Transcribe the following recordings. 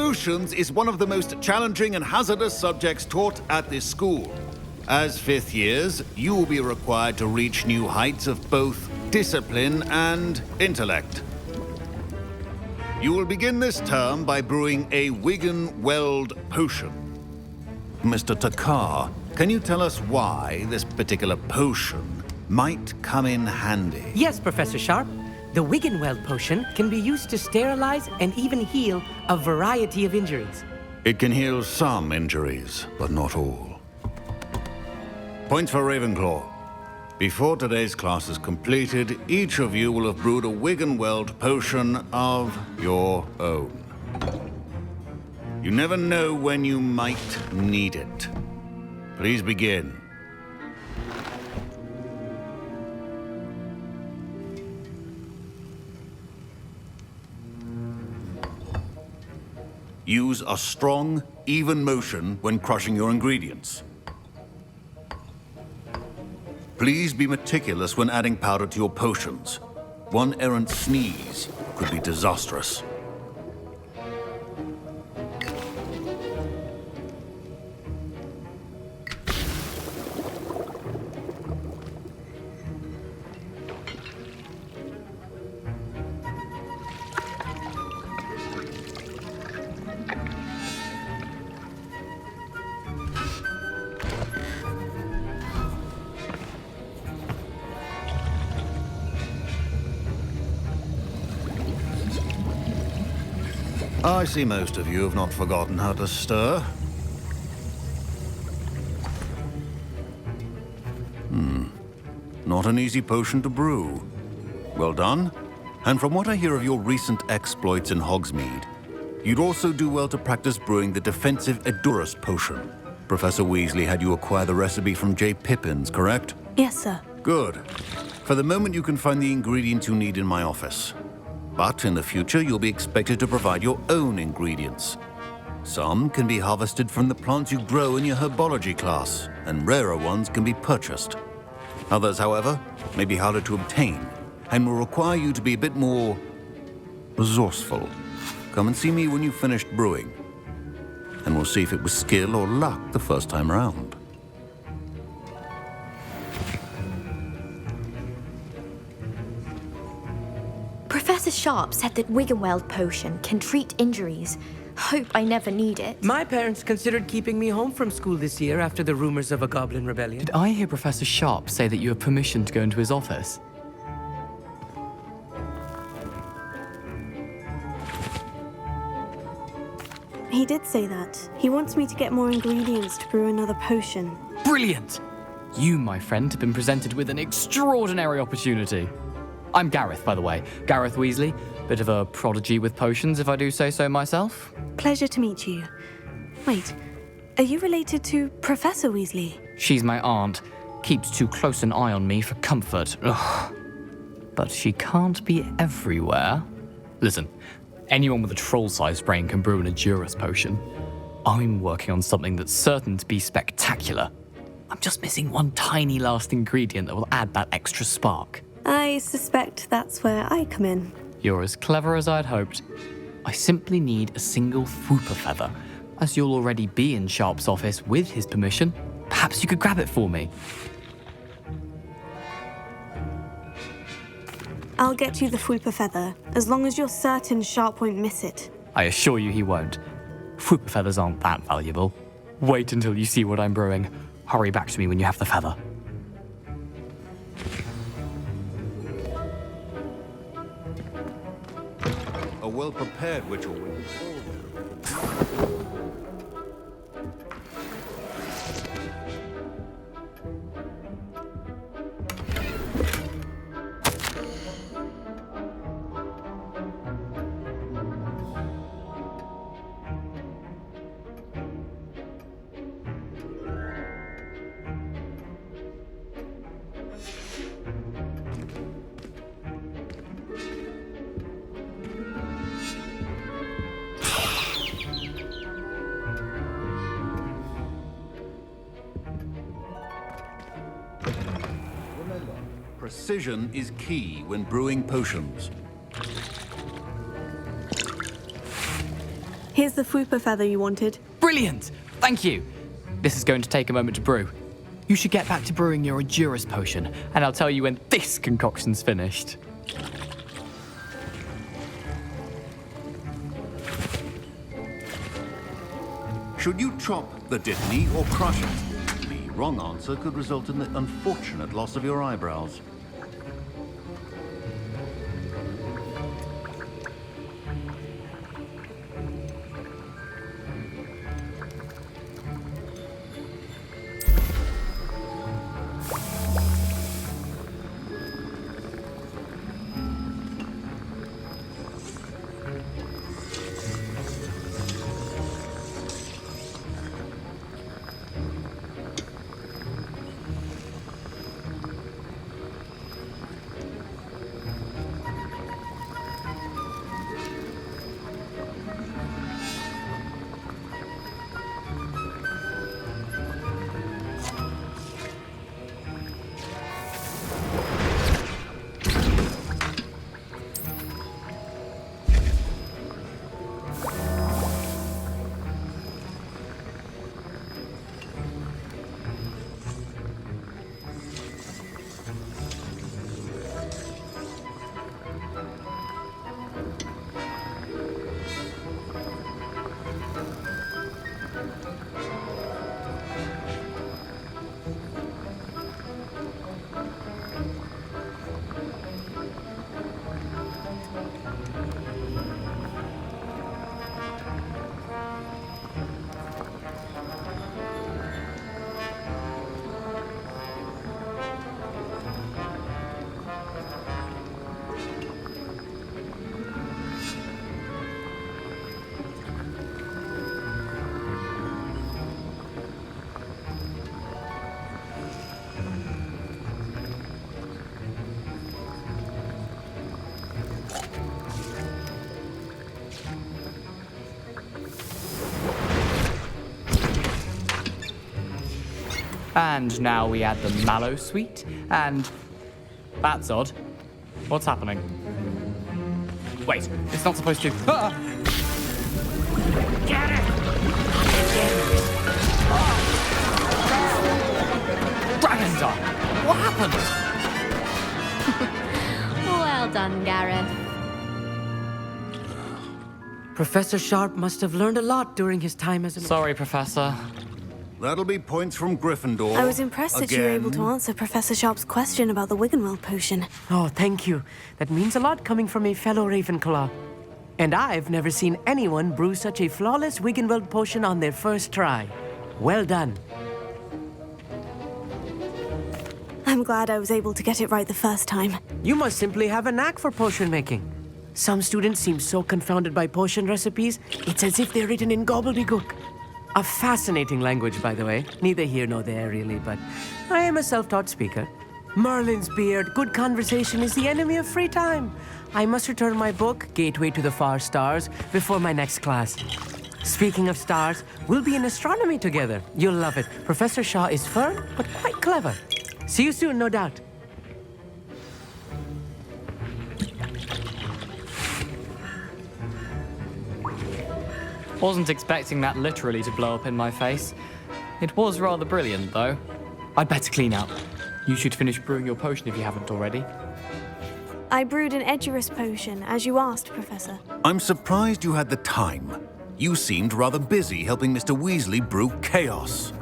Potions is one of the most challenging and hazardous subjects taught at this school. As fifth years, you will be required to reach new heights of both discipline and intellect. You will begin this term by brewing a Wiggenweld potion. Mr. Takar, can you tell us why this particular potion might come in handy? Yes, Professor Sharp. The Wiggenweld potion can be used to sterilize and even heal a variety of injuries. It can heal some injuries, but not all. Points for Ravenclaw. Before today's class is completed, each of you will have brewed a Wiggenweld potion of your own. You never know when you might need it. Please begin. Use a strong, even motion when crushing your ingredients. Please be meticulous when adding powder to your potions. One errant sneeze could be disastrous. I see most of you have not forgotten how to stir. Not an easy potion to brew. Well done. And from what I hear of your recent exploits in Hogsmeade, you'd also do well to practice brewing the defensive Edurus potion. Professor Weasley had you acquire the recipe from J. Pippins, correct? Yes, sir. Good. For the moment, you can find the ingredients you need in my office. But in the future, you'll be expected to provide your own ingredients. Some can be harvested from the plants you grow in your herbology class, and rarer ones can be purchased. Others, however, may be harder to obtain, and will require you to be a bit more resourceful. Come and see me when you've finished brewing, and we'll see if it was skill or luck the first time around. Professor Sharp said that Wiggenweld potion can treat injuries. Hope I never need it. My parents considered keeping me home from school this year after the rumors of a goblin rebellion. Did I hear Professor Sharp say that you have permission to go into his office? He did say that. He wants me to get more ingredients to brew another potion. Brilliant! You, my friend, have been presented with an extraordinary opportunity. I'm Gareth, by the way. Gareth Weasley. Bit of a prodigy with potions, if I do say so myself. Pleasure to meet you. Wait, are you related to Professor Weasley? She's my aunt. Keeps too close an eye on me for comfort. Ugh. But she can't be everywhere. Listen, anyone with a troll-sized brain can brew an Edurus potion. I'm working on something that's certain to be spectacular. I'm just missing one tiny last ingredient that will add that extra spark. I suspect that's where I come in. You're as clever as I'd hoped. I simply need a single Fwooper feather. As you'll already be in Sharp's office with his permission, perhaps you could grab it for me. I'll get you the Fwooper feather, as long as you're certain Sharp won't miss it. I assure you he won't. Fwooper feathers aren't that valuable. Wait until you see what I'm brewing. Hurry back to me when you have the feather. A well-prepared witch will win. Precision is key when brewing potions. Here's the Fwooper feather you wanted. Brilliant! Thank you! This is going to take a moment to brew. You should get back to brewing your Edurus potion, and I'll tell you when this concoction's finished. Should you chop the dittany or crush it? The wrong answer could result in the unfortunate loss of your eyebrows. And now we add the mallow sweet, and... That's odd. What's happening? Wait, it's not supposed to... Ah! Get it! Dragon's Eye! What happened? Well done, Gareth. Professor Sharp must have learned a lot during his time as an... Sorry, Professor. That'll be points from Gryffindor. I was impressed that you were able to Again. answer Professor Sharp's question about the Wiggenweld potion. Oh, thank you. That means a lot coming from a fellow Ravenclaw. And I've never seen anyone brew such a flawless Wiggenweld potion on their first try. Well done. I'm glad I was able to get it right the first time. You must simply have a knack for potion making. Some students seem so confounded by potion recipes, it's as if they're written in gobbledygook. A fascinating language, by the way. Neither here nor there, really, but I am a self-taught speaker. Merlin's beard, good conversation is the enemy of free time. I must return my book, Gateway to the Far Stars, before my next class. Speaking of stars, we'll be in astronomy together. You'll love it. Professor Shaw is firm, but quite clever. See you soon, no doubt. Wasn't expecting that literally to blow up in my face. It was rather brilliant, though. I'd better clean up. You should finish brewing your potion if you haven't already. I brewed an Edurus potion, as you asked, Professor. I'm surprised you had the time. You seemed rather busy helping Mr. Weasley brew chaos.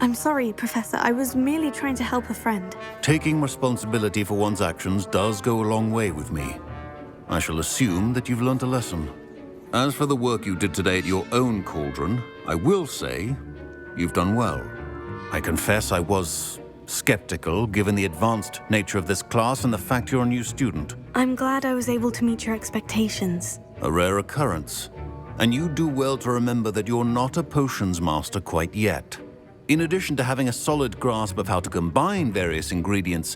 I'm sorry, Professor. I was merely trying to help a friend. Taking responsibility for one's actions does go a long way with me. I shall assume that you've learnt a lesson. As for the work you did today at your own cauldron, I will say you've done well. I confess I was skeptical given the advanced nature of this class and the fact you're a new student. I'm glad I was able to meet your expectations. A rare occurrence. And you do well to remember that you're not a potions master quite yet. In addition to having a solid grasp of how to combine various ingredients,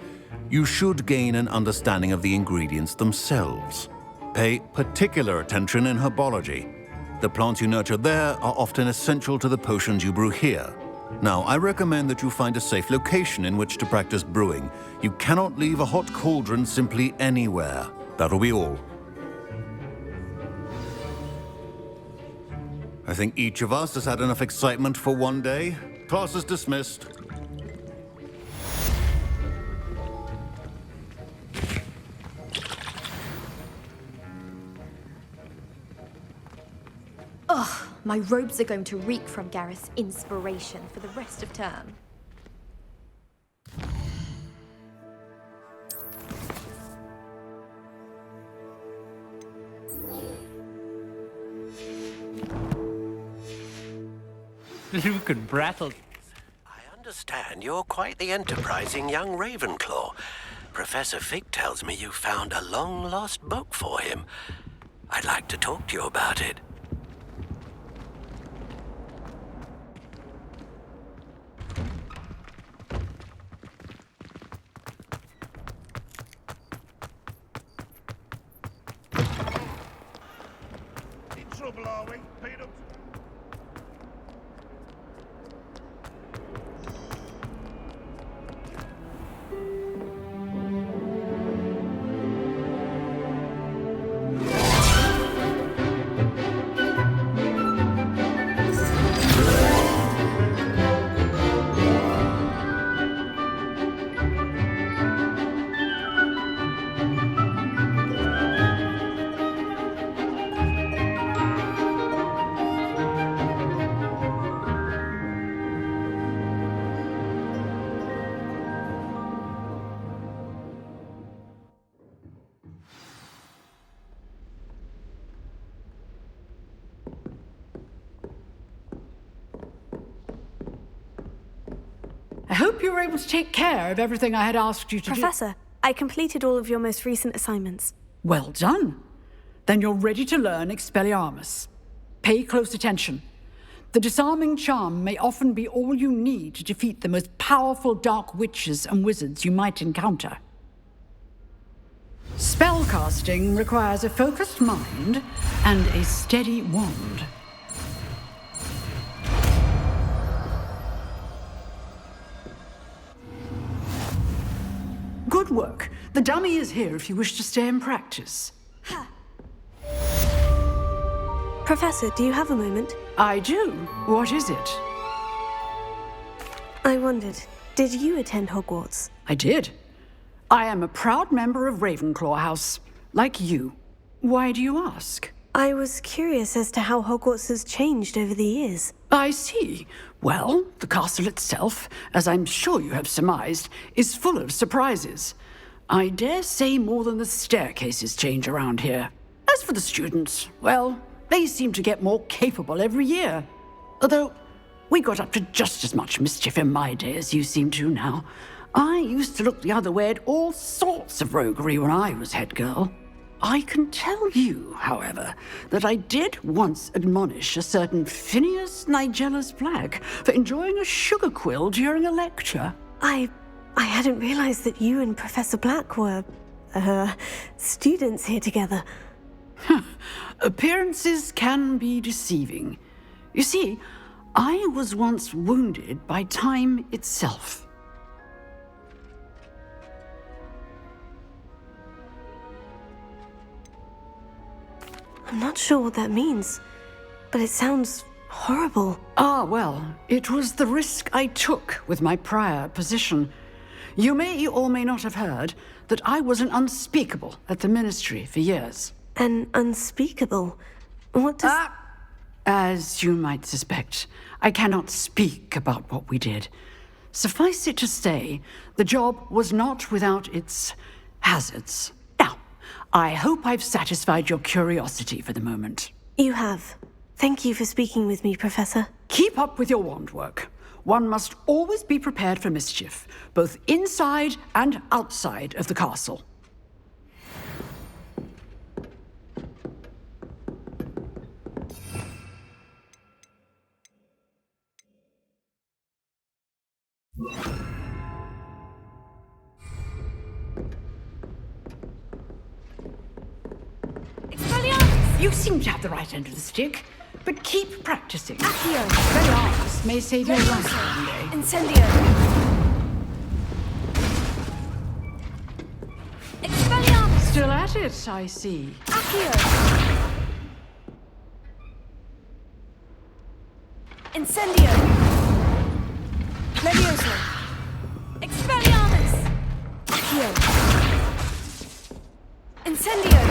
you should gain an understanding of the ingredients themselves. Pay particular attention in herbology. The plants you nurture there are often essential to the potions you brew here. Now, I recommend that you find a safe location in which to practice brewing. You cannot leave a hot cauldron simply anywhere. That'll be all. I think each of us has had enough excitement for one day. Class is dismissed. My robes are going to reek from Gareth's inspiration for the rest of term. Luke and Brattle. I understand you're quite the enterprising young Ravenclaw. Professor Fig tells me you found a long-lost book for him. I'd like to talk to you about it. In trouble, are we, Peter? I hope you were able to take care of everything I had asked you to do. Professor, I completed all of your most recent assignments. Well done. Then you're ready to learn Expelliarmus. Pay close attention. The disarming charm may often be all you need to defeat the most powerful dark witches and wizards you might encounter. Spellcasting requires a focused mind and a steady wand. Good work. The dummy is here if you wish to stay and practice. Professor, do you have a moment? I do. What is it? I wondered, did you attend Hogwarts? I did. I am a proud member of Ravenclaw House, like you. Why do you ask? I was curious as to how Hogwarts has changed over the years. I see. Well, the castle itself, as I'm sure you have surmised, is full of surprises. I dare say more than the staircases change around here. As for the students, well, they seem to get more capable every year. Although, we got up to just as much mischief in my day as you seem to now. I used to look the other way at all sorts of roguery when I was head girl. I can tell you, however, that I did once admonish a certain Phineas Nigellus Black for enjoying a sugar quill during a lecture. I hadn't realized that you and Professor Black were, students here together. Appearances can be deceiving. You see, I was once wounded by time itself. I'm not sure what that means, but it sounds horrible. Ah, well, it was the risk I took with my prior position. You may or may not have heard that I was an unspeakable at the Ministry for years. An unspeakable? What does... As you might suspect, I cannot speak about what we did. Suffice it to say, the job was not without its hazards. Now, I hope I've satisfied your curiosity for the moment. You have. Thank you for speaking with me, Professor. Keep up with your wand work. One must always be prepared for mischief, both inside and outside of the castle. Expelliarmus! You seem to have the right end of the stick, but keep practicing. Accio! Expelliarmus may save your life one day. Incendio! Expelliarmus! Still at it, I see. Accio! Incendio! Levioso! Expelliarmus! Accio! Incendio!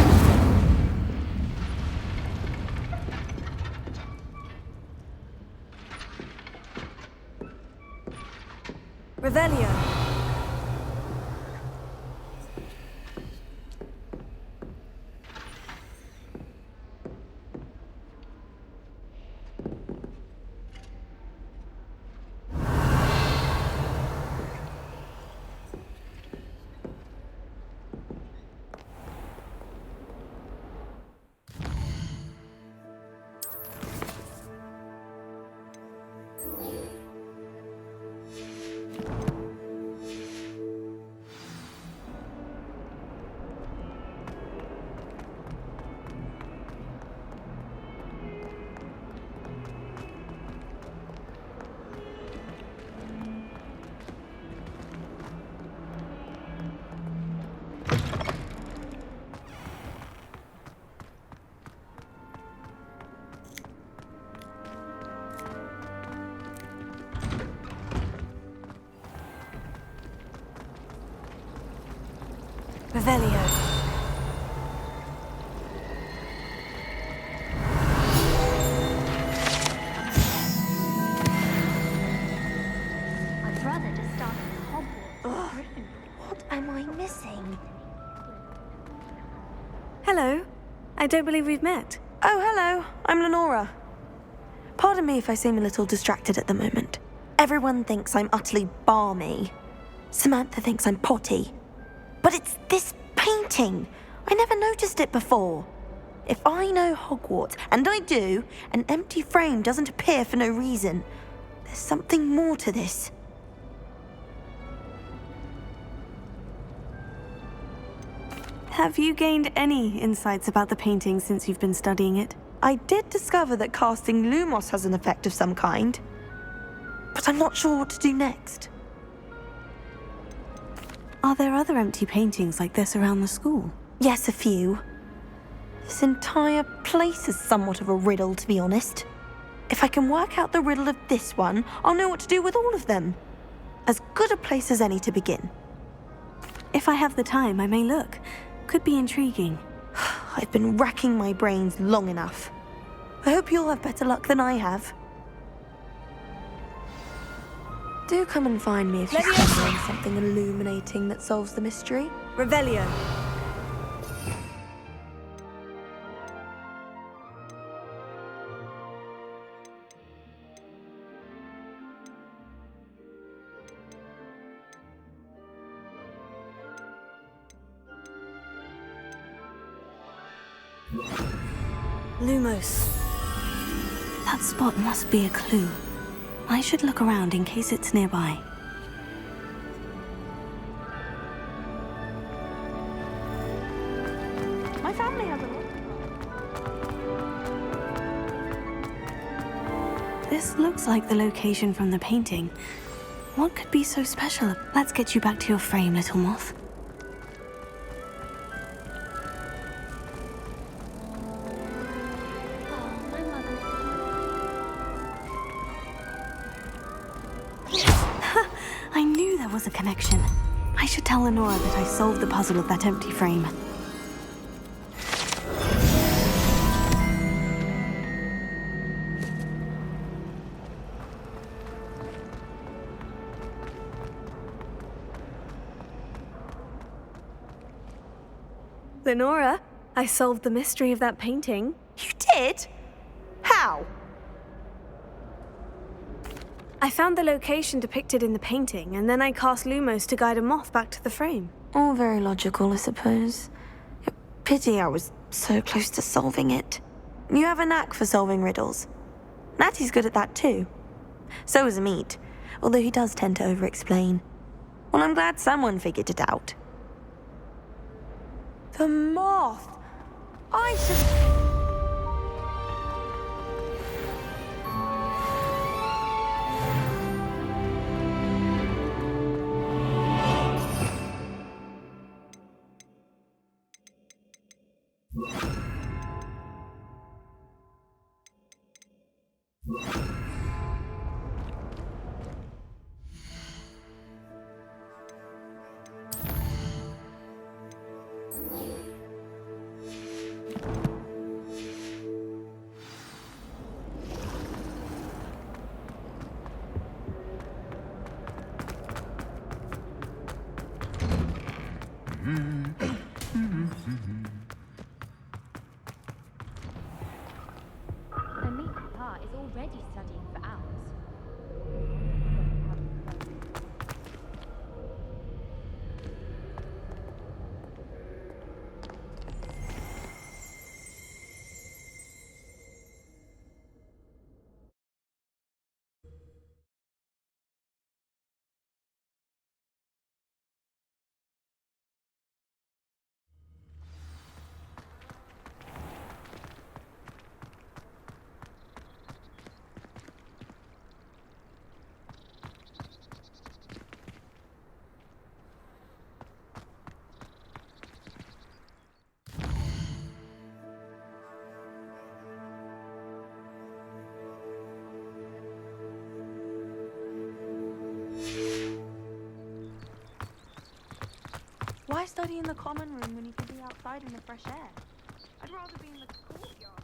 Revelio! Revelio. My brother just started Hogwarts. What am I missing? Hello. I don't believe we've met. Oh, hello. I'm Lenora. Pardon me if I seem a little distracted at the moment. Everyone thinks I'm utterly balmy. Samantha thinks I'm potty. But it's this painting. I never noticed it before. If I know Hogwarts, and I do, an empty frame doesn't appear for no reason. There's something more to this. Have you gained any insights about the painting since you've been studying it? I did discover that casting Lumos has an effect of some kind. But I'm not sure what to do next. Are there other empty paintings like this around the school? Yes, a few. This entire place is somewhat of a riddle, to be honest. If I can work out the riddle of this one, I'll know what to do with all of them. As good a place as any to begin. If I have the time, I may look. Could be intriguing. I've been racking my brains long enough. I hope you'll have better luck than I have. Do come and find me if you find something illuminating that solves the mystery. Revelio. Lumos. That spot must be a clue. I should look around in case it's nearby. My family has a lot. This looks like the location from the painting. What could be so special? Let's get you back to your frame, little moth. I knew there was a connection. I should tell Lenora that I solved the puzzle of that empty frame. Lenora, I solved the mystery of that painting. You did? How? I found the location depicted in the painting, and then I cast Lumos to guide a moth back to the frame. All very logical, I suppose. Pity I was so close to solving it. You have a knack for solving riddles. Natty's good at that too. So is Amit, although he does tend to over-explain. Well, I'm glad someone figured it out. The moth! I should... My mate Papa is already studying for owls. Why study in the common room when you could be outside in the fresh air? I'd rather be in the courtyard.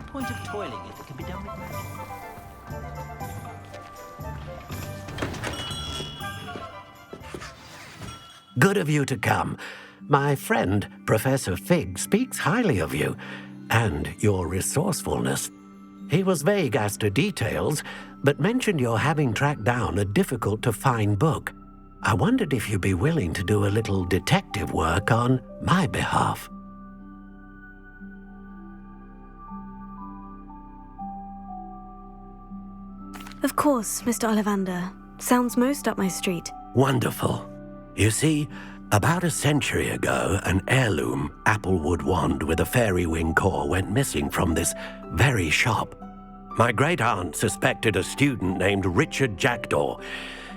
Point of toiling if it can be done with magic. Good of you to come. My friend, Professor Fig, speaks highly of you and your resourcefulness. He was vague as to details, but mentioned your having tracked down a difficult-to-find book. I wondered if you'd be willing to do a little detective work on my behalf. Of course, Mr. Ollivander. Sounds most up my street. Wonderful. You see, about a century ago, an heirloom applewood wand with a fairy wing core went missing from this very shop. My great-aunt suspected a student named Richard Jackdaw.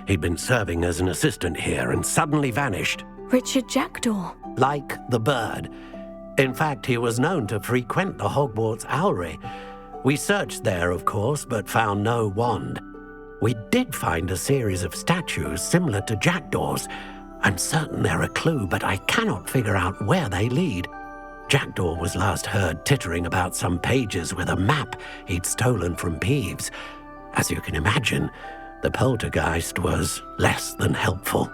He'd been serving as an assistant here and suddenly vanished. Richard Jackdaw? Like the bird. In fact, he was known to frequent the Hogwarts Owlery. We searched there, of course, but found no wand. We did find a series of statues similar to Jackdaw's. I'm certain they're a clue, but I cannot figure out where they lead. Jackdaw was last heard tittering about some pages with a map he'd stolen from Peeves. As you can imagine, the poltergeist was less than helpful.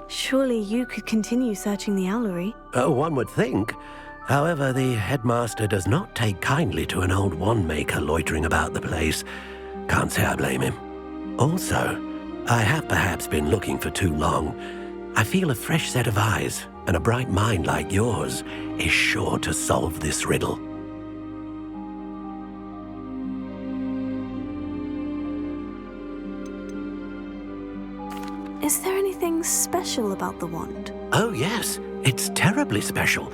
Surely you could continue searching the owlery. One would think. However, the headmaster does not take kindly to an old wand maker loitering about the place. Can't say I blame him. Also, I have perhaps been looking for too long. I feel a fresh set of eyes and a bright mind like yours is sure to solve this riddle. Is there anything special about the wand? Oh yes, it's terribly special.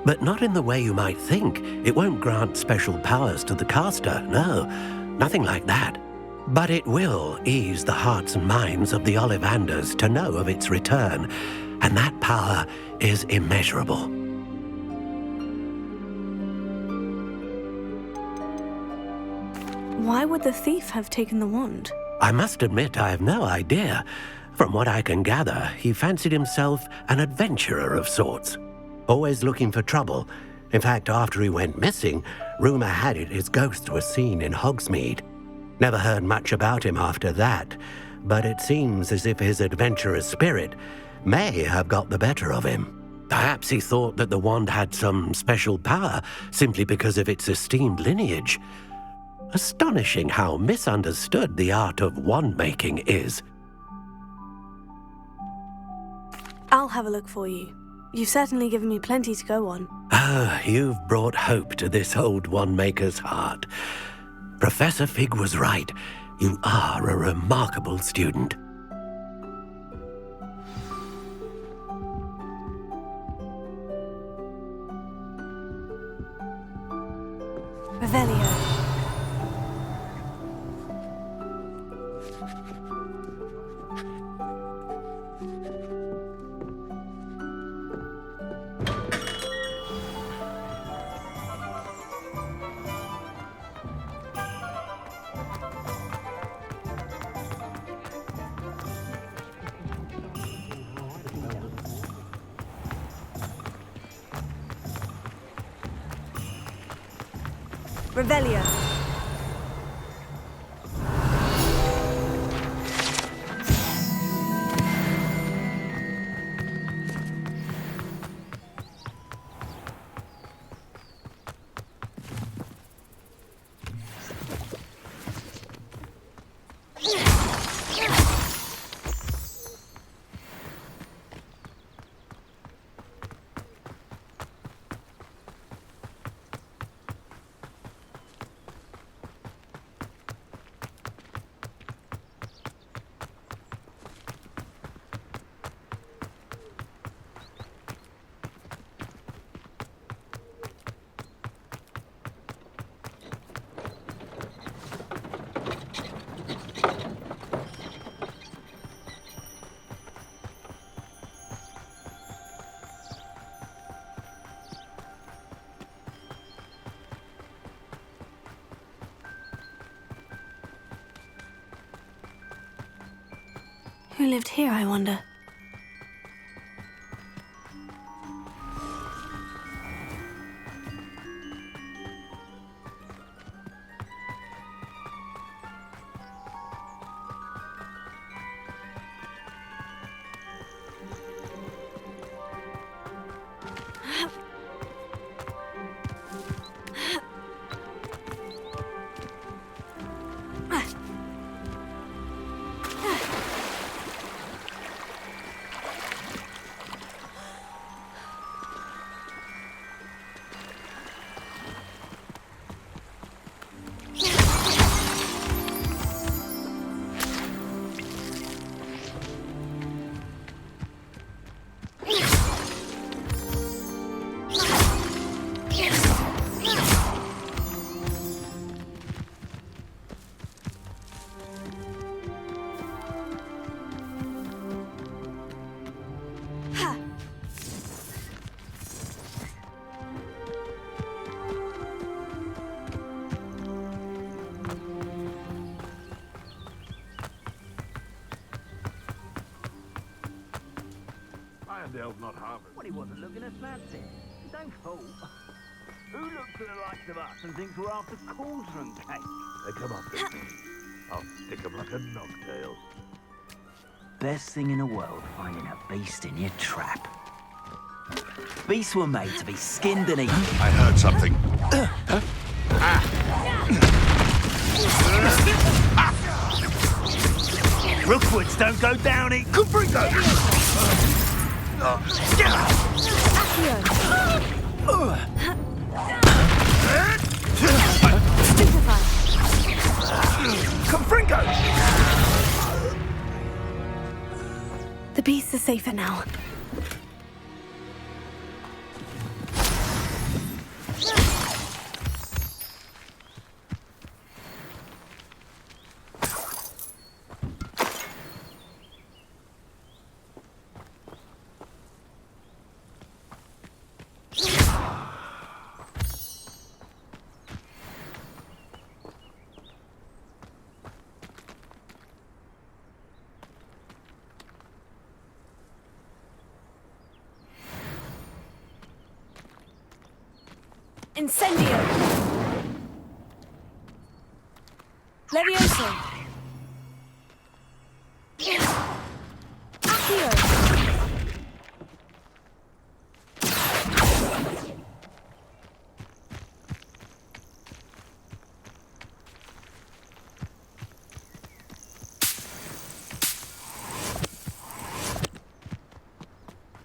But not in the way you might think. It won't grant special powers to the caster, no. Nothing like that. But it will ease the hearts and minds of the Ollivanders to know of its return. And that power is immeasurable. Why would the thief have taken the wand? I must admit I have no idea. From what I can gather, he fancied himself an adventurer of sorts. Always looking for trouble. In fact, after he went missing, rumor had it his ghost was seen in Hogsmeade. Never heard much about him after that, but it seems as if his adventurous spirit may have got the better of him. Perhaps he thought that the wand had some special power simply because of its esteemed lineage. Astonishing how misunderstood the art of wand-making is. I'll have a look for you. You've certainly given me plenty to go on. Ah, you've brought hope to this old wand-maker's heart. Professor Fig was right. You are a remarkable student. Revelio. Revelio. Who lived here, I wonder? Not Harvard. Well, he wasn't looking at fancy. Don't fool. Who looks at the likes of us and thinks we're after cauldron cake? They come up with me. I'll stick 'em like a knocktail. Best thing in the world, finding a beast in your trap. Beasts were made to be skinned and eaten. I heard something. Crookwoods don't go down it. Confringo! Confringo! The beasts are safer now. Incendio! Levioso! Accio!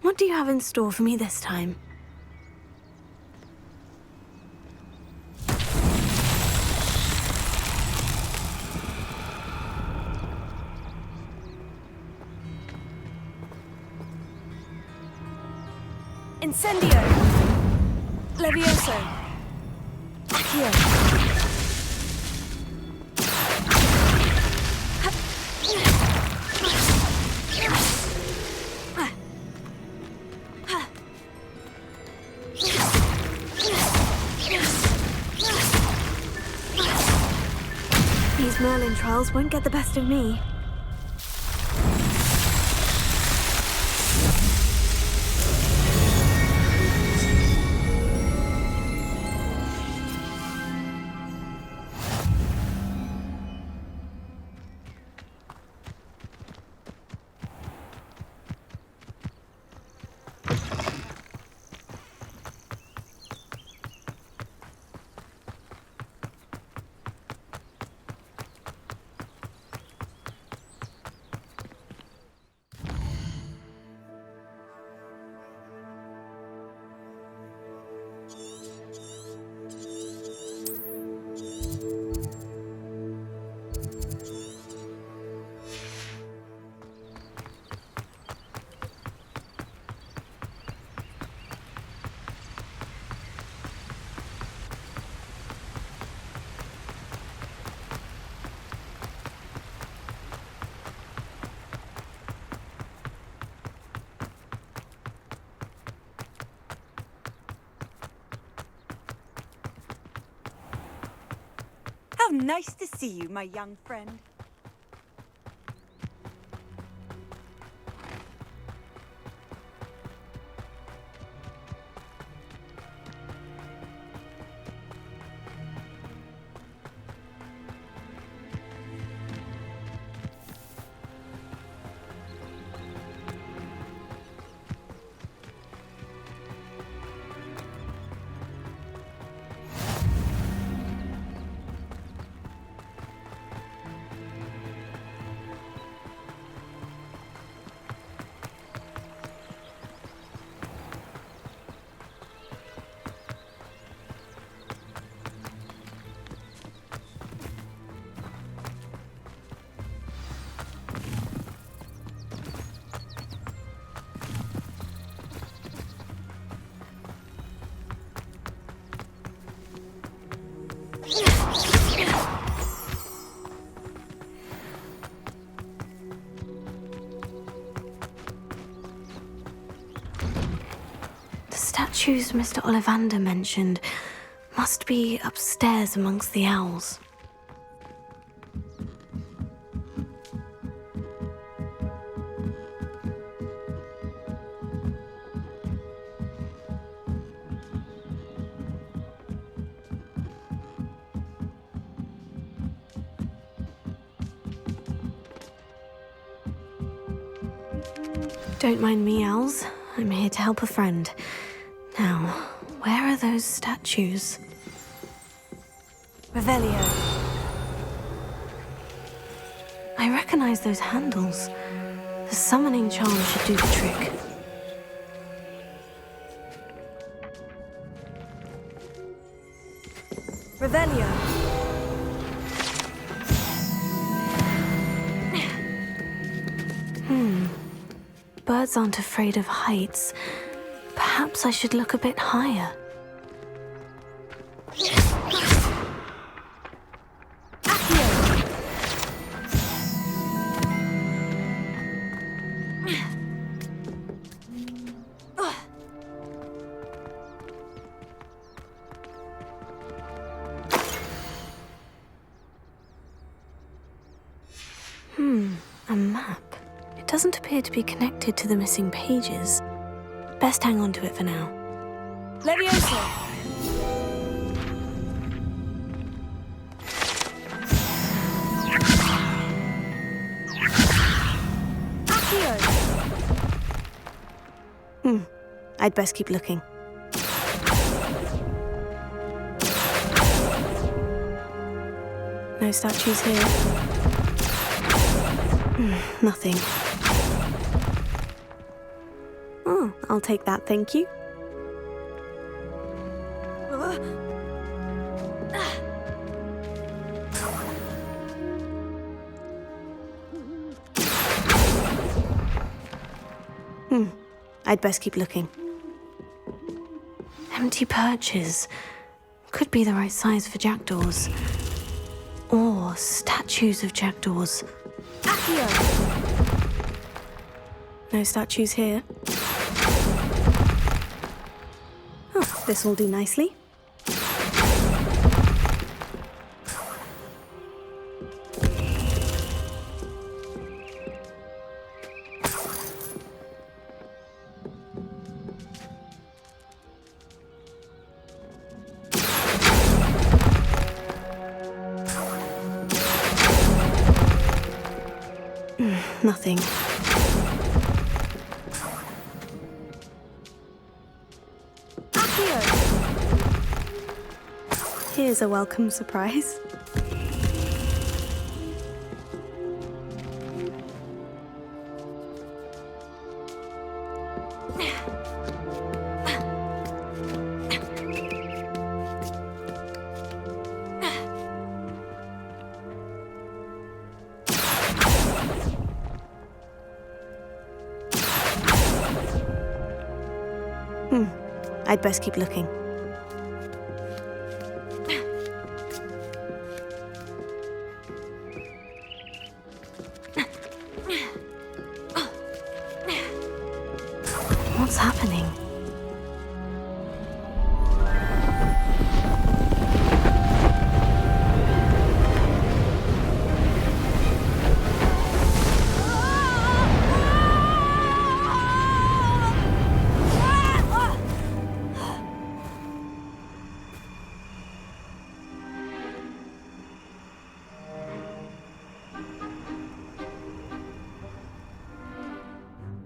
What do you have in store for me this time? Incendio! Levioso! Accio! These Merlin trials won't get the best of me. How nice to see you, my young friend. The statues Mr. Ollivander mentioned must be upstairs amongst the owls. Don't mind me, owls. I'm here to help a friend. Now, where are those statues? Revelio. I I recognize those handles. The summoning charm should do the trick. Revelio. Birds aren't afraid of heights. Perhaps I should look a bit higher. A map. It doesn't appear to be connected to the missing pages. Best hang on to it for now. Leviosa. Accio. I'd best keep looking. No statues here. Nothing. Oh, I'll take that, thank you. I'd best keep looking. Empty perches. Could be the right size for jackdaws. Or statues of jackdaws. Accio. No statues here. Oh, this will do nicely. Nothing. Here's a welcome surprise. I'd best keep looking. What's happening?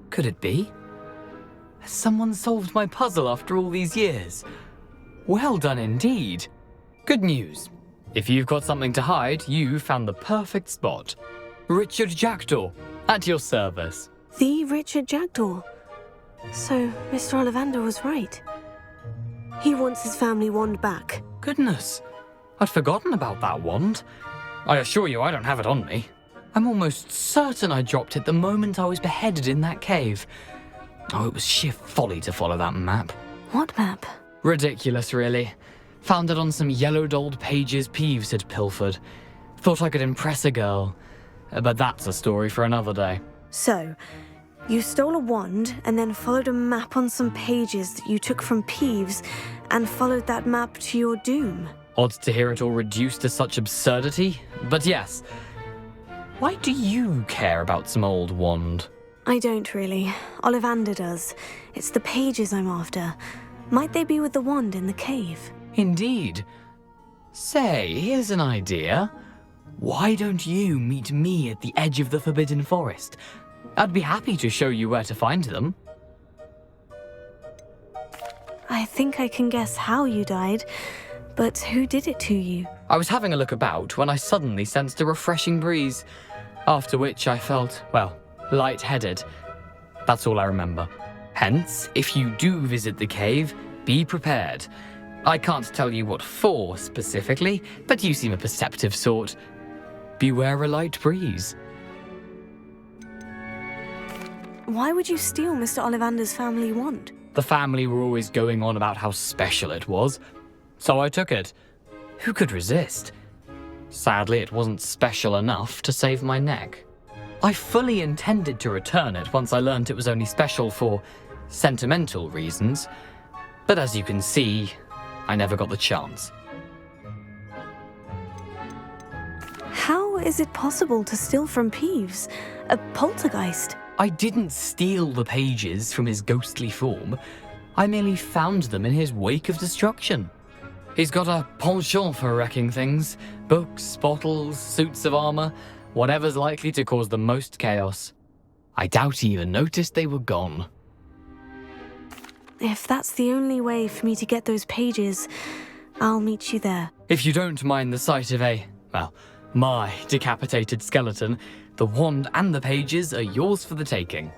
Could it be? Has someone solved my puzzle after all these years? Well done indeed. Good news. If you've got something to hide, you found the perfect spot. Richard Jackdaw, at your service. The Richard Jackdaw. So, Mr. Ollivander was right. He wants his family wand back. Goodness, I'd forgotten about that wand. I assure you I don't have it on me. I'm almost certain I dropped it the moment I was beheaded in that cave. Oh, it was sheer folly to follow that map. What map? Ridiculous, really. Found it on some yellowed old pages Peeves had pilfered. Thought I could impress a girl. But that's a story for another day. So, you stole a wand and then followed a map on some pages that you took from Peeves and followed that map to your doom. Odd to hear it all reduced to such absurdity, but yes. Why do you care about some old wand? I don't really. Ollivander does. It's the pages I'm after. Might they be with the wand in the cave? Indeed. Say, here's an idea. Why don't you meet me at the edge of the Forbidden Forest? I'd be happy to show you where to find them. I think I can guess how you died, but who did it to you? I was having a look about when I suddenly sensed a refreshing breeze. After which I felt, well, lightheaded. That's all I remember. Hence, if you do visit the cave, be prepared. I can't tell you what for specifically, but you seem a perceptive sort. Beware a light breeze. Why would you steal Mr. Ollivander's family wand? The family were always going on about how special it was, so I took it. Who could resist? Sadly, it wasn't special enough to save my neck. I fully intended to return it once I learned it was only special for sentimental reasons, but as you can see, I never got the chance. How is it possible to steal from Peeves, a poltergeist? I didn't steal the pages from his ghostly form. I merely found them in his wake of destruction. He's got a penchant for wrecking things. Books, bottles, suits of armor, whatever's likely to cause the most chaos. I doubt he even noticed they were gone. If that's the only way for me to get those pages, I'll meet you there. If you don't mind the sight of my decapitated skeleton, the wand and the pages are yours for the taking.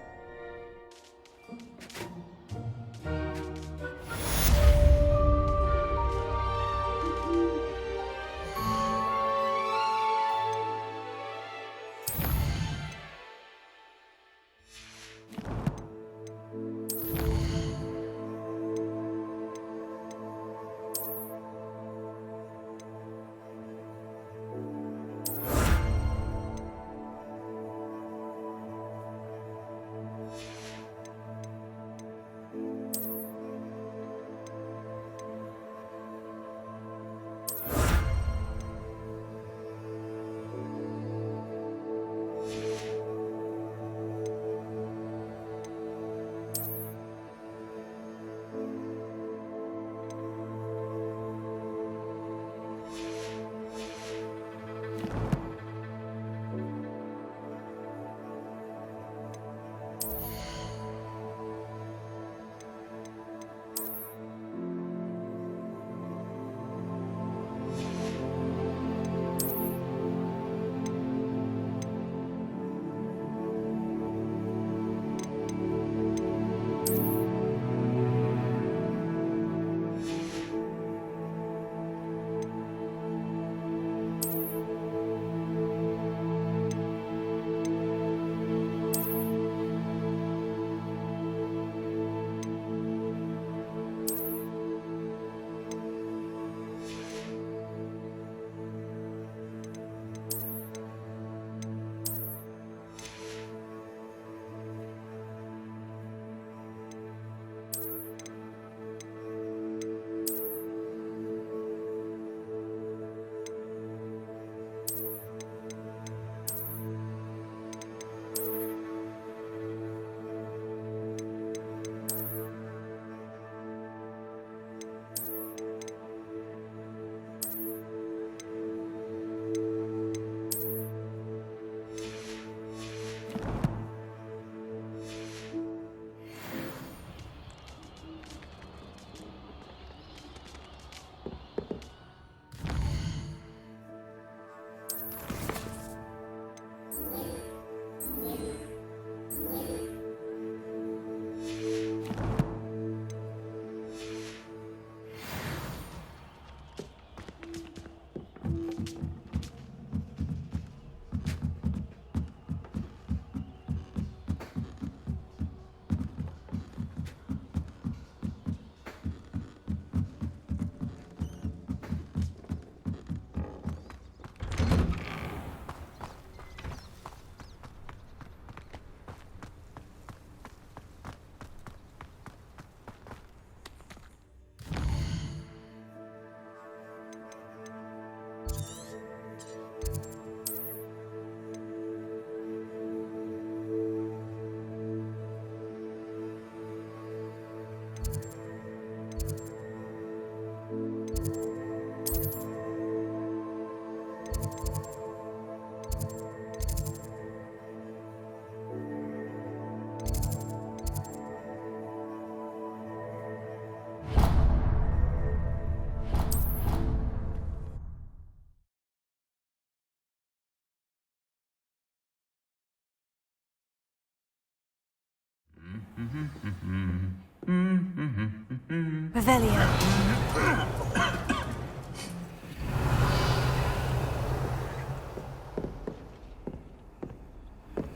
Revelio.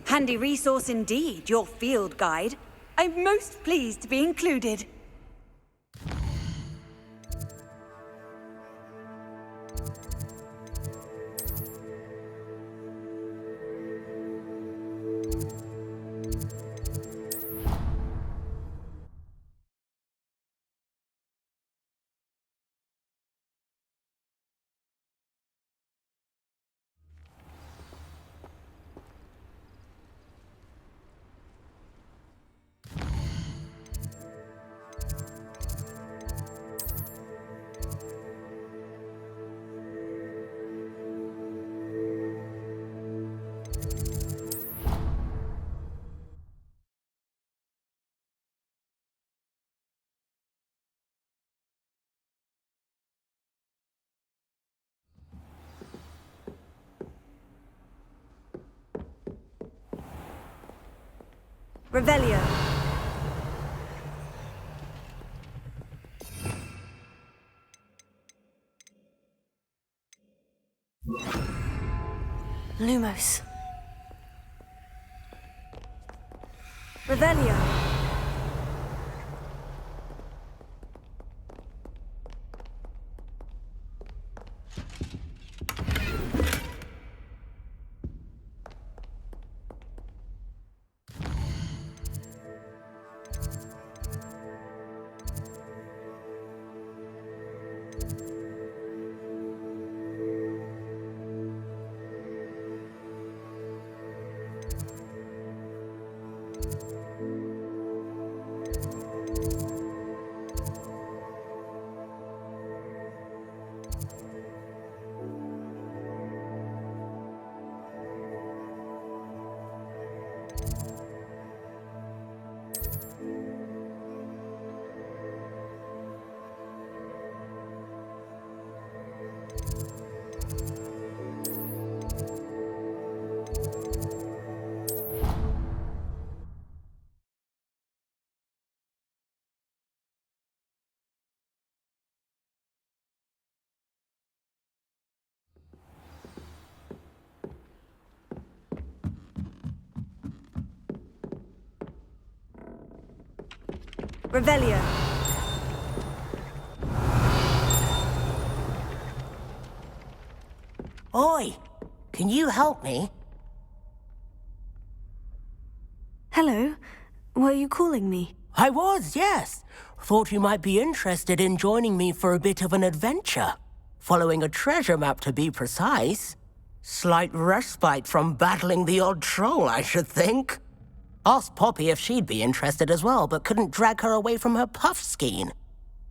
Handy resource indeed, your field guide. I'm most pleased to be included. Revelio. Lumos. Revelio. Revelio. Oi! Can you help me? Hello. Were you calling me? I was, yes. Thought you might be interested in joining me for a bit of an adventure. Following a treasure map, to be precise. Slight respite from battling the odd troll, I should think. Asked Poppy if she'd be interested as well, but couldn't drag her away from her puff skein.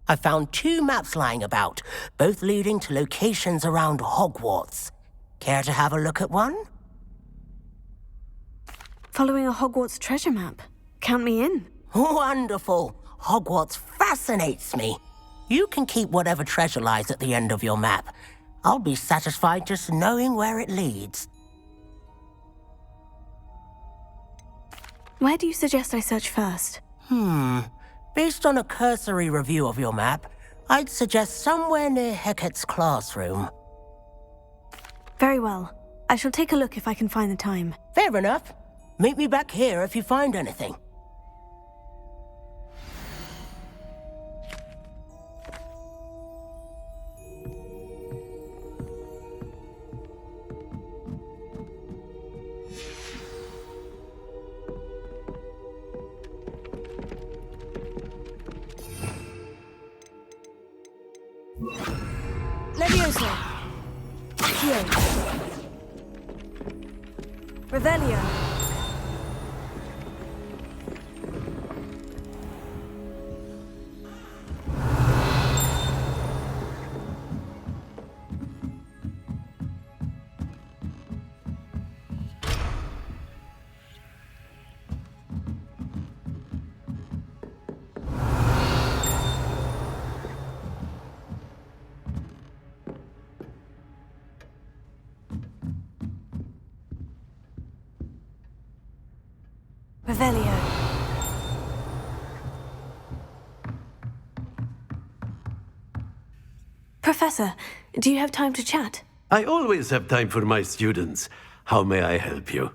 I found 2 maps lying about, both leading to locations around Hogwarts. Care to have a look at one? Following a Hogwarts treasure map. Count me in. Wonderful. Hogwarts fascinates me. You can keep whatever treasure lies at the end of your map. I'll be satisfied just knowing where it leads. Where do you suggest I search first? Based on a cursory review of your map, I'd suggest somewhere near Hecat's classroom. Very well. I shall take a look if I can find the time. Fair enough. Meet me back here if you find anything. Levioso. Here. Revelio. Revelio. Professor, do you have time to chat? I always have time for my students. How may I help you?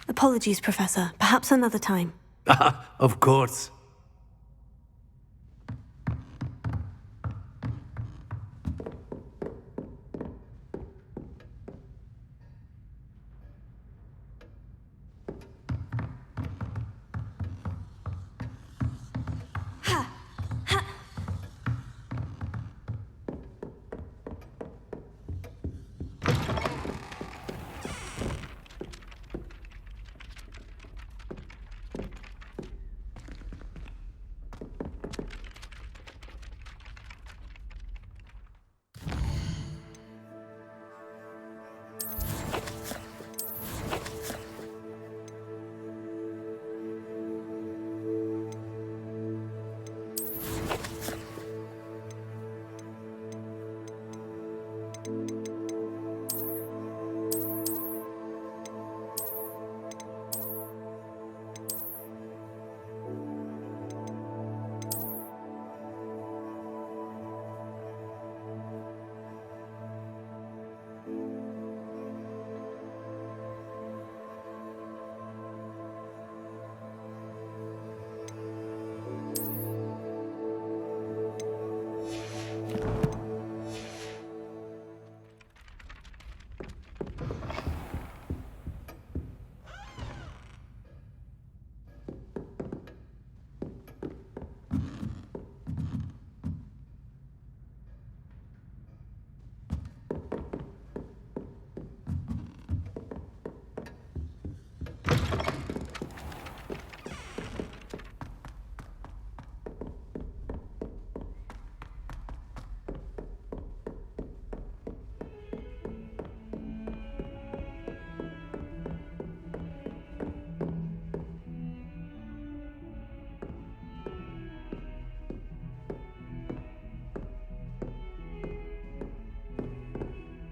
Apologies, Professor. Perhaps another time. Of course.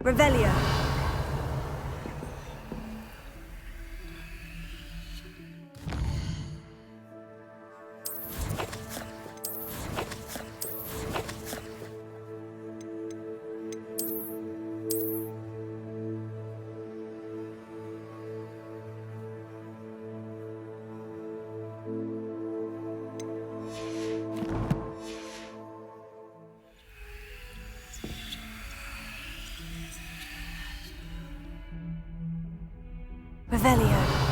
Revelio. Revelio.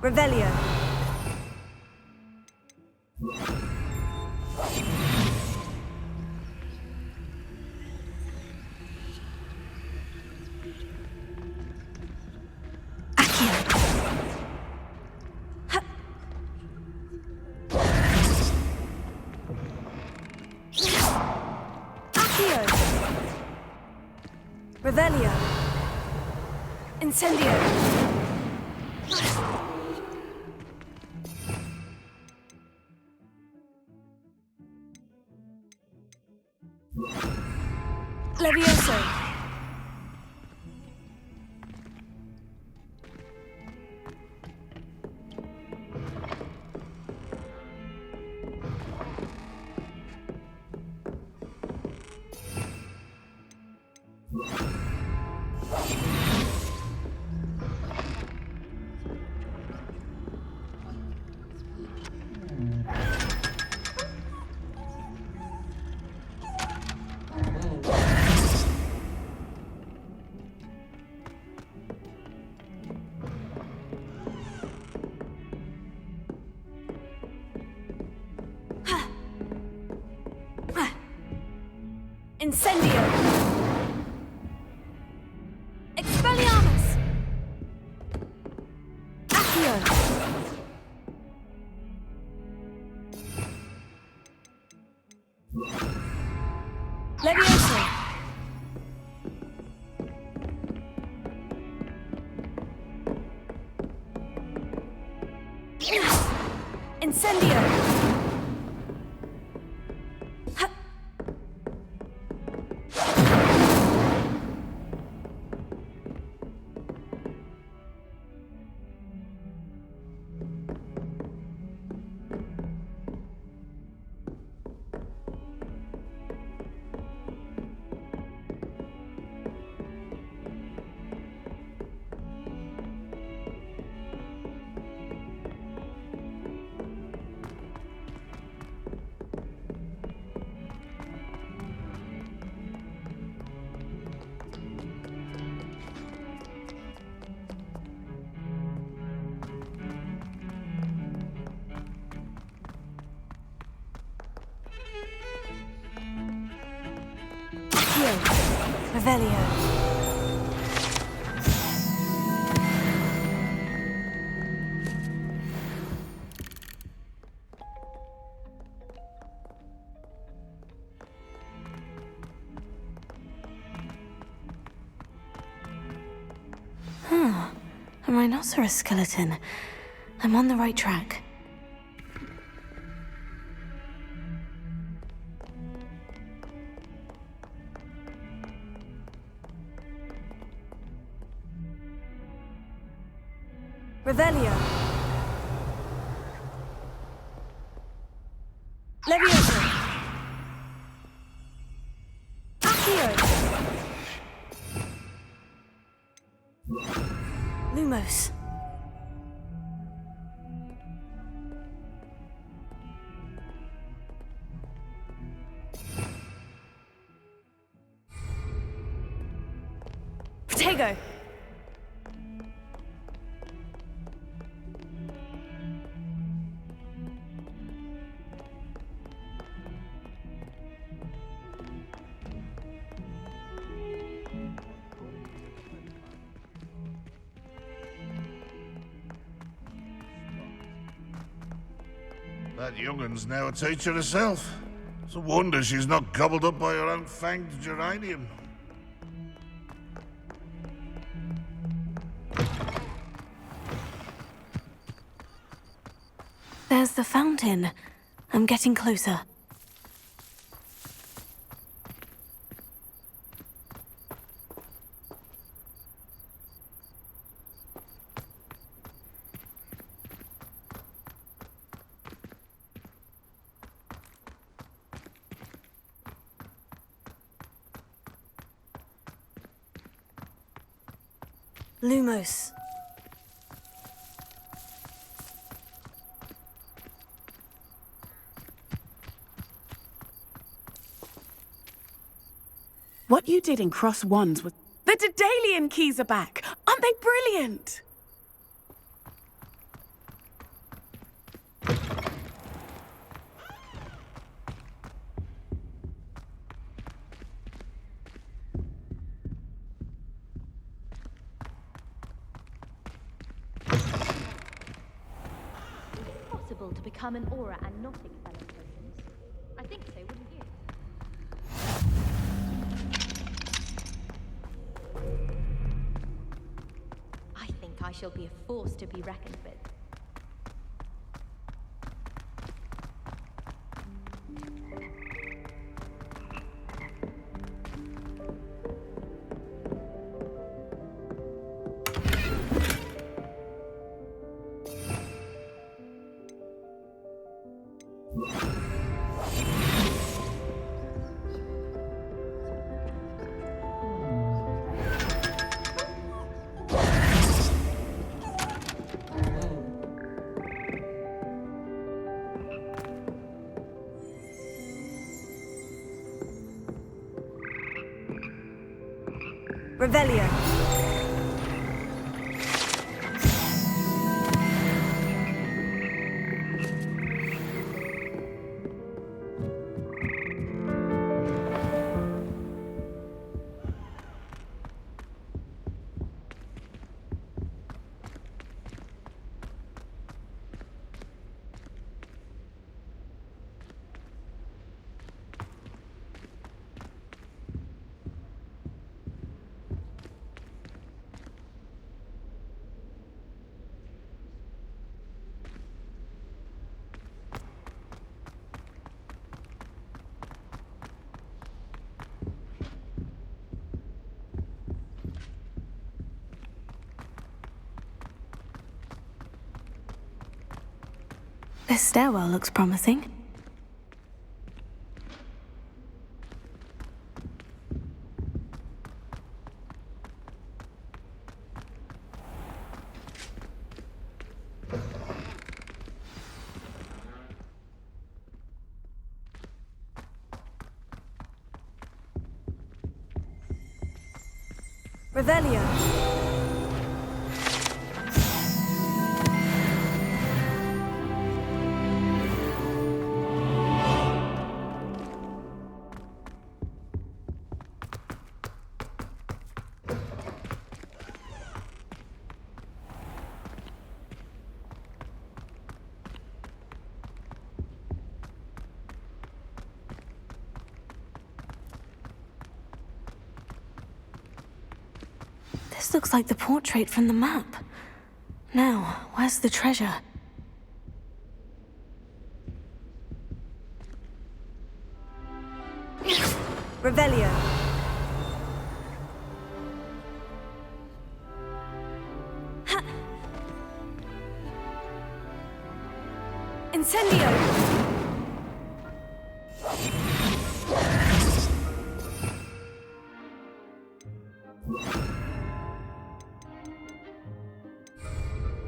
Revelio. Accio. Revelio. Incendio. Levioso. Incendio! Expelliarmus! Accio! Levioso! Incendio! Ha- Revelio. A rhinoceros skeleton. I'm on the right track. Revelio. Levioso. Accio. Lumos. Protego. That young'un's now a teacher herself. It's a wonder she's not gobbled up by her own fanged geranium. There's the fountain. I'm getting closer. Lumos. What you did in Cross Wands was... The Daedalian keys are back! Aren't they brilliant? Possible to become an aura and not expel potions? I think so, wouldn't you? I think I shall be a force to be reckoned with. Revelio. This stairwell looks promising. Revelio. This looks like the portrait from the map. Now, where's the treasure? Revelio. Incendio.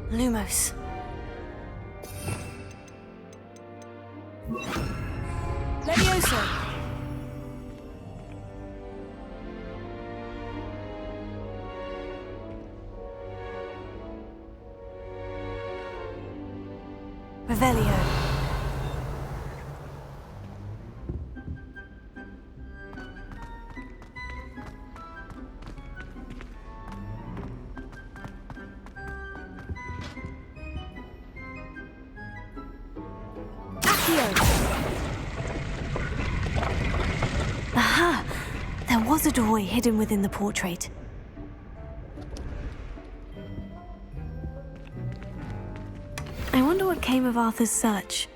Lumos. Levioso. Revelio. Aha! There was a doorway hidden within the portrait. I wonder what came of Arthur's search.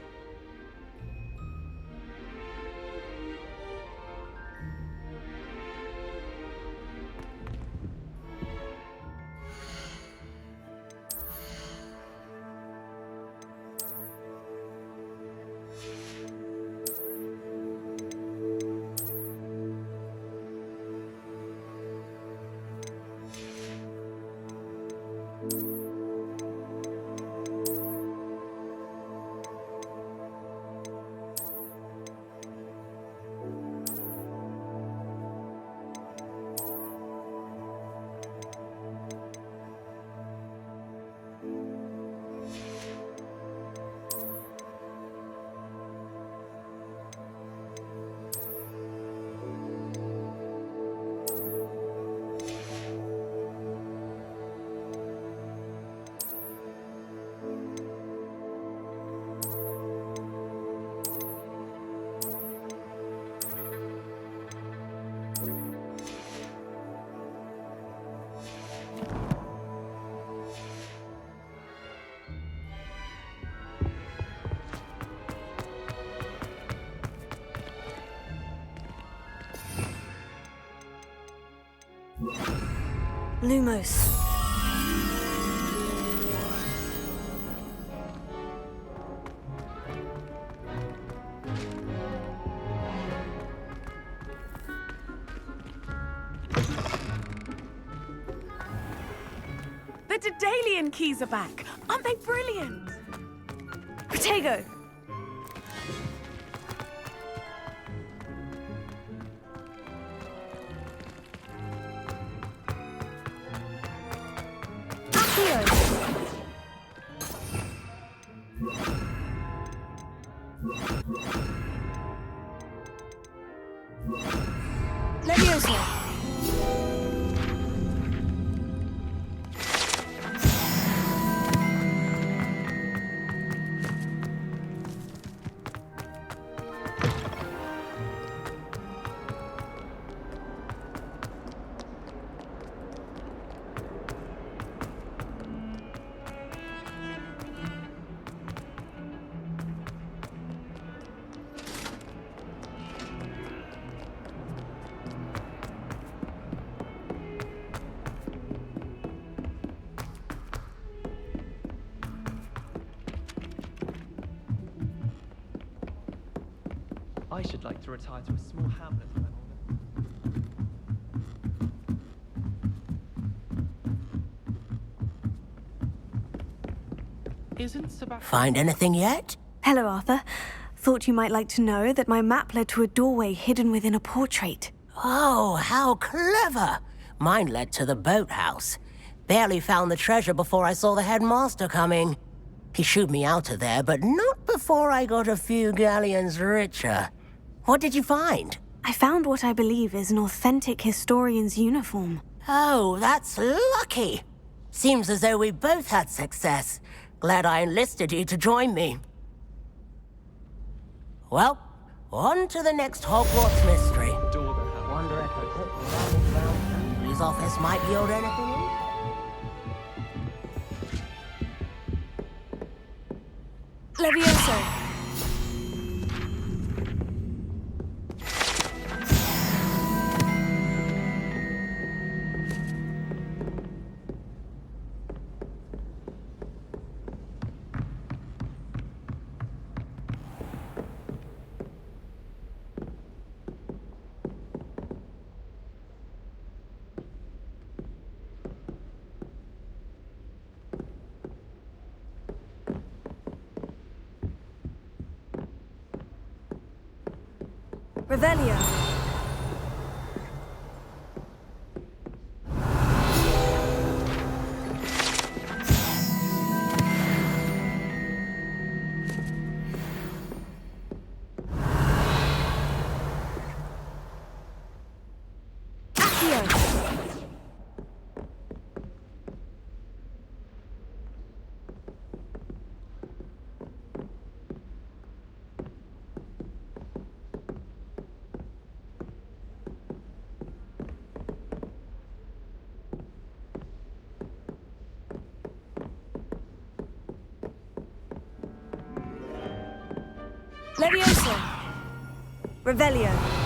Lumos. The Daedalian keys are back. Aren't they brilliant? Protego. Levioso. I should like to retire to a small hamlet when I'm older. Isn't Sebastian... Find anything yet? Hello, Arthur. Thought you might like to know that my map led to a doorway hidden within a portrait. Oh, how clever! Mine led to the boathouse. Barely found the treasure before I saw the headmaster coming. He shooed me out of there, but not before I got a few galleons richer. What did you find? I found what I believe is an authentic historian's uniform. Oh, that's lucky. Seems as though we both had success. Glad I enlisted you to join me. Well, on to the next Hogwarts mystery. Wonder if a trip around his office might yield anything in? Levioso! Revelio. Levioso. Revelio.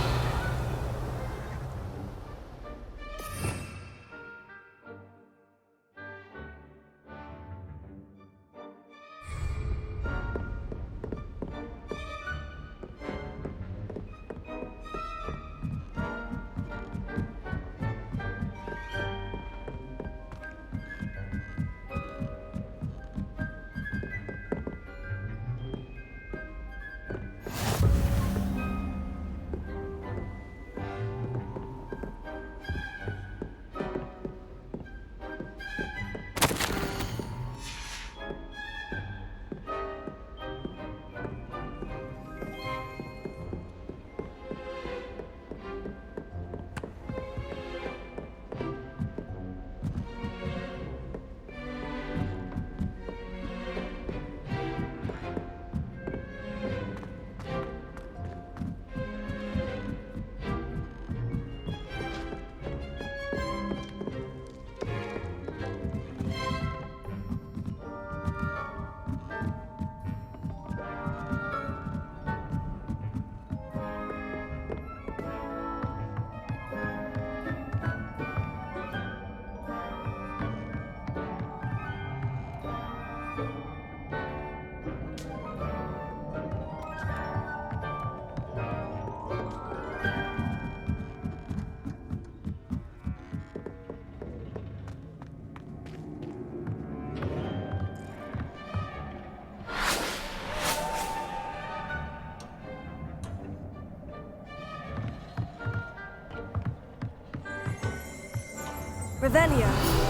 Revelio.